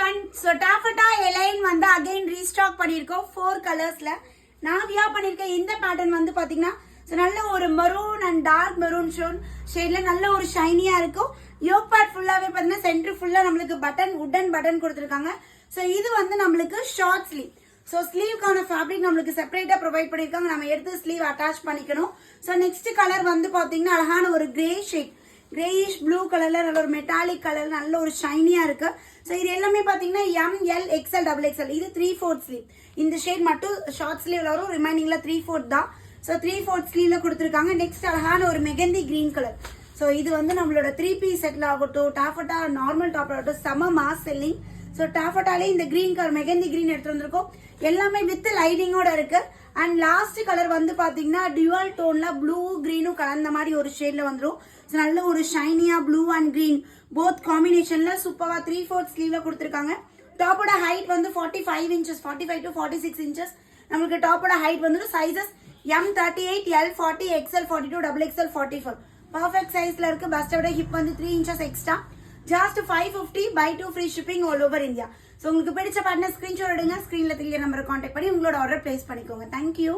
everyone. So taffeta align வந்து again restock பண்ணிருக்கோம் 4 கலர்ஸ்ல. நான் வியா பண்ணிருக்க இந்த பேட்டர்ன் வந்து பாத்தீங்கன்னா நல்ல ஒரு மெரூன் அண்ட் டார்க் மெரூன் ஷேட்ல நல்ல ஒரு ஷைனியா இருக்கும். யோக் பார்ட் ஃபுல்லாவே பாத்தீங்கன்னா சென்டர் ஃபுல்லா நம்மளுக்கு வுடன் பட்டன் கொடுத்திருக்காங்க. சோ இது வந்து நம்மளுக்கு ஷார்ட் ஸ்லீவ். சோ ஸ்லீவ்க்கான ஃபேப்ரிக் நம்மளுக்கு செப்பரேட்டா ப்ரொவைட் பண்ணிருக்காங்க. நம்ம எடுத்து ஸ்லீவ் அட்டாச் பண்ணிக்கணும். சோ நெக்ஸ்ட் கலர் வந்து பாத்தீங்கன்னா அழகான ஒரு கிரே ஷேட், கிரேயிஷ் ப்ளூ கலர்ல நல்ல ஒரு மெட்டாலிக் கலர், நல்ல ஒரு ஷைனியா இருக்கு. சோ இது எல்லாமே பாத்தீங்கன்னா ML XL XXL. இது 3/4 ஸ்லீவ். இந்த ஷேட் மட்டும் ஷார்ட் ஸ்லீவ்ல வரும், ரிமைனிங்ல 3/4 தான். சோ 3/4 ஸ்லீவ்ல கொடுத்திருக்காங்க. நெக்ஸ்ட் அழகான ஒரு மெகந்தி கிரீன் கலர். சோ இது வந்து நம்மளோட 3 பீஸ் செட்ல ஆகட்டும், டாஃபட்டா நார்மல் டாப்ல ஆகட்டும் செம மாஸ் செல்லிங். சோ டாஃபட்டாலே இந்த கிரீன் கலர் மெகந்தி கிரீன் எடுத்து வந்திருக்கோம். எல்லாமே வித் லைனிங்கோட இருக்கு. அண்ட் லாஸ்ட் கலர் வந்து பாத்தீங்கன்னா டியூவல் டோன்ல ப்ளூ கிரீனும் கலந்த மாதிரி ஒரு ஷேட்ல வந்துரும். நல்ல ஒரு ஷைனியா ப்ளூ அண்ட் கிரீன் போத் காம்பினேஷன்ல சூப்பரா 3/4 ஸ்லீவ்ல கொடுத்திருக்காங்க. டாப்போட ஹைட் வந்து 45 இன்ச்சஸ், 45 to 46 இன்ச்சஸ். நமக்கு டாப்போட ஹைட் வந்து sizes M38, L40, XL42, XXL 44. Perfect சைஸ்ல இருக்கு. பஸ்டோட ஹிப் வந்து 3 inches extra. Just 550 by 2 free shipping all over India. So உங்களுக்கு பிடிச்ச பார்ட்னர் ஸ்கிரீன்ஷாட் எடுங்க. ஸ்கிரீன்ல தெரிய நம்பரை கான்டாக்ட் பண்ணி உங்களோட ஆர்டர் பிளேஸ் பண்ணிக்கோங்க. தேங்க்யூ.